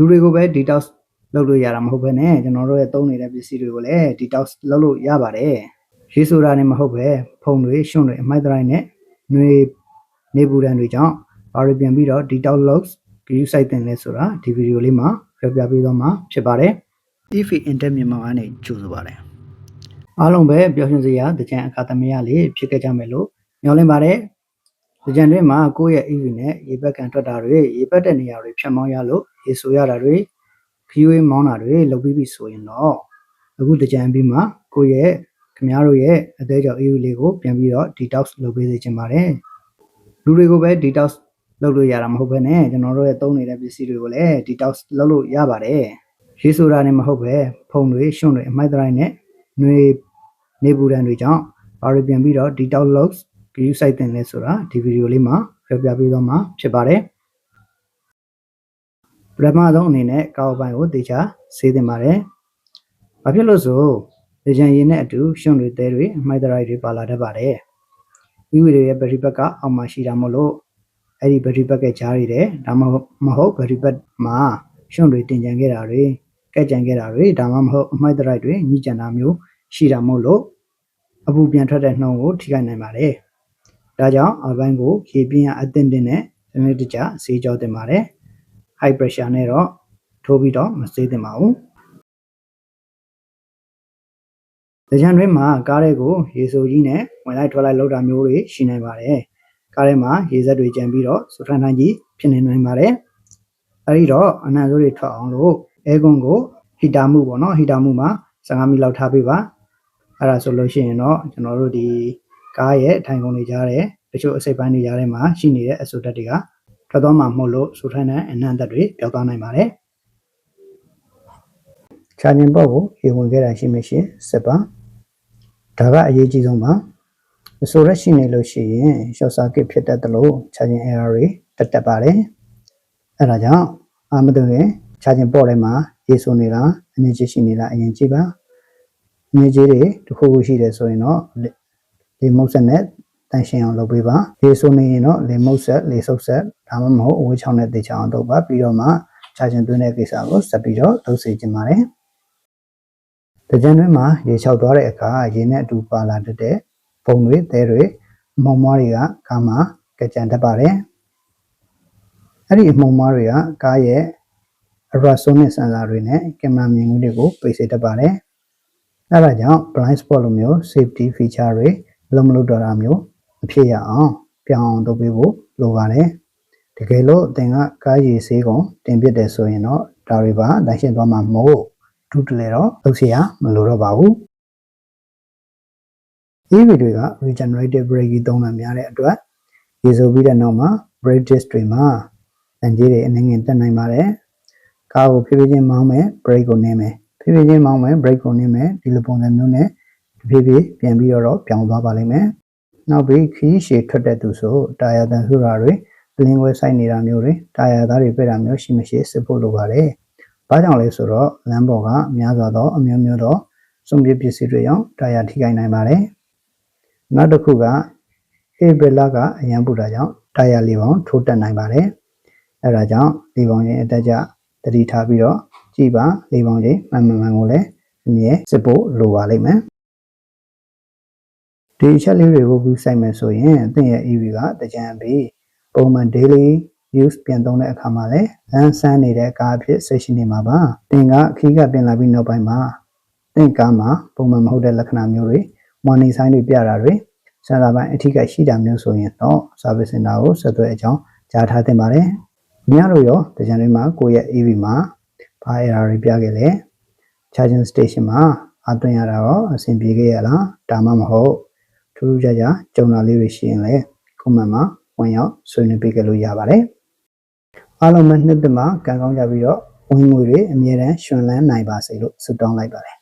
လူတွေကိုပဲ detox လုပ်လို့ရတာမဟုတ်ဘဲနဲ့ကျွန်တော်တို့ရဲ့သုံးနေတဲ့ပစ္စည်းတွေကိုလည်း detox လုပ်လို့ရပါတယ်ရေဆိုတာနဲ့မဟုတ်ပဲဖုံတွေရွှွန့်တွေအမိုက်တိုင်းနဲ့နှွေနေပူဒဏ်တွေကြောင့်ဘာတွေပြန်ပြီးတော့ detox လုပ်ဂရုစိုက်တင်လဲဆိုတာဒီဗီဒီယိုလေးမှာပြောပြပေးသွားမှာဖြစ်ပါတယ် EFI Intel မြန်မာကနေကြိုဆိုပါတယ်အားလုံးပဲပျော်ရွှင်စရာတကြံအခါသမယလေးဖြစ်ခဲ့ကြမယ်လို့မျှော်လင့်ပါတယ်တကြံတွင်မှာကိုယ့်ရဲ့ EFI နဲ့ရေပက်ကန်ထွက်တာတွေရေပက်တဲ့နေရာတွေဖြတ်မောင်းရလို့ရေဆိုရတာတွေခီးဝေးမောင်းတာတွေလုပ်ပြီးပြီဆိုရင်တော့အခုတကြံပြီးမှကိုယ့်ရဲ့ခင်ဗျားတို့ရဲ့အသေးကြောင့် EFI လေးကိုပြန်ပြီးတော့ detox လုပ်ပေးစေချင်ပါတယ်လူတွေကိုပဲ detox လုပ်လို့ရတာမဟုတ်ဘဲနဲ့ကျွန်တော်တို့ရဲ့သုံးနေတဲ့ပစ္စည်းတွေကိုလည်း detox လုပ်လို့ရပါတယ်ရေဆိုတာနဲ့မဟုတ်ပဲဖုံတွေရွှွန့်တွေအမိုက်တိုင်းနဲ့နှွေနေပူဒဏ်တွေကြောင့်ဘာတွေပြန်ပြီးတော့ detox လုပ်ဂရုစိုက်တင်လဲဆိုတာဒီဗီဒီယိုလေးမှာပြောပြပေးသွားမှာဖြစ်ပါတယ်ပထမဆုံးအနေနဲ့ကောက်ပိုင်းကိုတေချာဆေးတင်ပါတယ်ဘာဖြစ်လို့ဆိုလေချင်ရည်နဲ့အတူရွှွန့်တွေသဲတွေအမိုက်တိုင်းတွေပါလာတတ်ပါတယ်ဒီဗီဒီယိုရဲ့ဗရီဘက်ကအောက်မှာရှိတာမို့လို့အဲ့ဒီဗရီဘက်ကကြားရတဲ့ဒါမှမဟုတ်ဗရီဘက်မှာရွှွန့်တွေတင်ကြံခဲ့တာတွေကက်ကြံခဲ့တာတွေဒါမှမဟုတ်အမိုက်တိုင်းတွေညှိကြံတာမျိုးရှိတာမို့လို့အပူပြန်ထွက်တဲ့နှုံကိုထိခိုက်နိုင်ပါတယ်ဒါကြောင့်အပိုင်းကိုရေပြင်းအသင့်တင်နဲ့စနစ်တကျဆေးကြောတင်ပါတယ် high pressure နဲ့တော့ထိုးပြီးတော့မဆေးတင်ပါဘူးတကြံတွင်မှာကားတွေကိုရေဆိုကြီးနဲ့ဝင်လိုက်ထွက်လိုက်လောက်တာမျိုးတွေရှိနိုင်ပါတယ်ကားထဲမှာရေစက်တွေကျန်ပြီးတော့စူထန်တိုင်းကြီးဖြစ်နေနိုင်ပါတယ်အဲဒီတော့အနံ့ဆိုးတွေထွက်အောင်လို့အဲကွန်ကိုဟီတာမှုပေါ့နော်ဟီတာမှုမှာ15မိနစ်လောက်ထားပေးပါအဲ့ဒါဆိုလို့ရှိရင်တော့ကျွန်တော်တို့ဒီကားရဲ့ထိုင်ကုန်တွေကြားတဲ့တချို့အစိပ်ပိုင်းတွေကြားထဲမှာရှိနေတဲ့အဆူဓာတ်တွေကထွက်သွားမှာမဟုတ်လို့စူထန်တဲ့အနံ့ဓာတ်တွေပျောက်သွားနိုင်ပါတယ်ချာဂျင်ဘော့ကိုရေဝင်ခဲ့တာရှိမရှိစစ်ပါဒါကအရေးကြီးဆုံးပါအဆိုရက်ရှိနေလို့ရှိရင် short circuit ဖြစ်တတ်တယ်လို့ charging error တွေတက်ပါတယ်အဲဒါကြောင့်အာမတူရင် charging port ထဲမှာရေဆိုနေတာအငြင်းကြီးရှိနေတာအရင်ကြည့်ပါအငြင်းကြီးတွေတစ်ခုခုရှိတယ်ဆိုရင်တော့လေမုတ်ဆက်နဲ့တန်ရှင်းအောင်လုပ်ပေးပါရေဆိုနေရင်တော့လေမုတ်ဆက်လေဆုပ်ဆက်ဒါမှမဟုတ်အဝေးချောင်းနဲ့တေချောင်းလုပ်ပါပြီးတော့မှ charging သွင်းတဲ့ကိစ္စကိုဆက်ပြီးတော့လုပ်စေချင်ပါတယ်တကြံတွင်မှာရေချောက်သွားတဲ့အခါရေနဲ့အတူပါလာတဲ့ပုံတွေသဲတွေအမှုံမွားတွေကကားမှာကြံတတ်ပါတယ်အဲ့ဒီအမှုံမွားတွေကကားရဲ့ ultrasonic sensor တွေနဲ့ကင်မရာမြင်ကွင်းတွေကိုပိတ်စေတတ်ပါတယ်အဲ့ဒါကြောင့် blind spot လိုမျိုး safety feature တွေလုံးမလို့တော့တာမျိုးမဖြစ်ရအောင်ပြောင်းအောင်လုပ်ပေးဖို့လိုပါတယ်တကယ်လို့အသင်ကကားရေဆေးကုန်တင်ပစ်တယ်ဆိုရင်တော့ဒါတွေပါလိုက်ရှင်းသွားမှာမဟုတ်တူတလေတော့လုပ်เสียမလိုတော့ပါဘူး EV တွေက regenerative braking သုံးမှများတဲ့အတွက်ရေဆိုပြီးတဲ့နောက်မှာ brake disc တွေမှာတန်ကြီးတွေအနည်းငယ်တက်နိုင်ပါတယ်ကားကိုဖြည်းဖြည်းချင်းမောင်းမယ် brake ကိုနင်းမယ်ဖြည်းဖြည်းချင်းမောင်းမယ် brake ကိုနင်းမယ်ဒီလိုပုံစံမျိုးနဲ့ဖြည်းဖြည်းပြန်ပြီးတော့ပြောင်းသွားပါလိမ့်မယ်နောက်ပြီးခီးရှည်ထွက်တဲ့သူဆိုတာယာတန်ဆူတာတွေလင်းခွဲဆိုင်နေတာမျိုးတွေတာယာသားတွေပြတာမျိုးရှိမရှိစစ်ဖို့လိုပါတယ်ဘာကြောင့်လဲဆိုတော့လမ်းပေါ်ကများစွာသောအမျိုးမျိုးသောစွန့်ပစ်ပစ္စည်းတွေကြောင့်တာယာထိခိုက်နိုင်ပါတယ်နောက်တစ်ခုကဧပြီလကအရန်ပူတာကြောင့်တာယာလေးပေါင်းထိုးတက်နိုင်ပါတယ်အဲဒါကြောင့်လေးပေါင်းချင်းအတက်ကြတတိထားပြီးတော့ကြည်ပါလေးပေါင်းချင်းမှန်ကိုလည်းအမြဲစစ်ဖို့လိုပါလိမ့်မယ်ဒီအချက်လေးတွေကိုဘူးစိုက်မယ်ဆိုရင်အသင်ရဲ့ EV ကတကြံပြီးပုံမှန် daily use ပြန်သုံးတဲ့အခါမှာလည်းလမ်းဆန်းနေတဲ့ကားအဖြစ်ဆက်ရှိနေမှာပါသင်ကခီးကပြင်လာပြီးနောက်ပိုင်းမှာသင်ကားမှာပုံမှန်မဟုတ်တဲ့လက္ခဏာမျိုးတွေwarning sign တွေပြတာတွေဆန်လာပိုင်းအထီးကရှိတာမျိုးဆိုရင်တော့ service center ကိုဆက်သွယ်အကြောင်းကြားထားသင့်ပါတယ်။ညတို့ရောတကြံတွေမှာကိုယ့်ရဲ့ EV မှာဘာ error တွေပြခဲ့လဲ charging station မှာအသွင်းရတာရောအဆင်ပြေခဲ့ရလားဒါမှမဟုတ်ထူးထူးခြားခြားကြုံလာလေးတွေရှိရင်လည်း comment မှာဝင်ရောက်ဆွေးနွေးပေးကြလို့ရပါတယ်။အားလုံးပဲနှစ်သက်မှာကံကောင်းကြပြီးတော့ဝင်ငွေတွေအမြဲတမ်းရှင်လန်းနိုင်ပါစေလို့ဆုတောင်းလိုက်ပါတယ်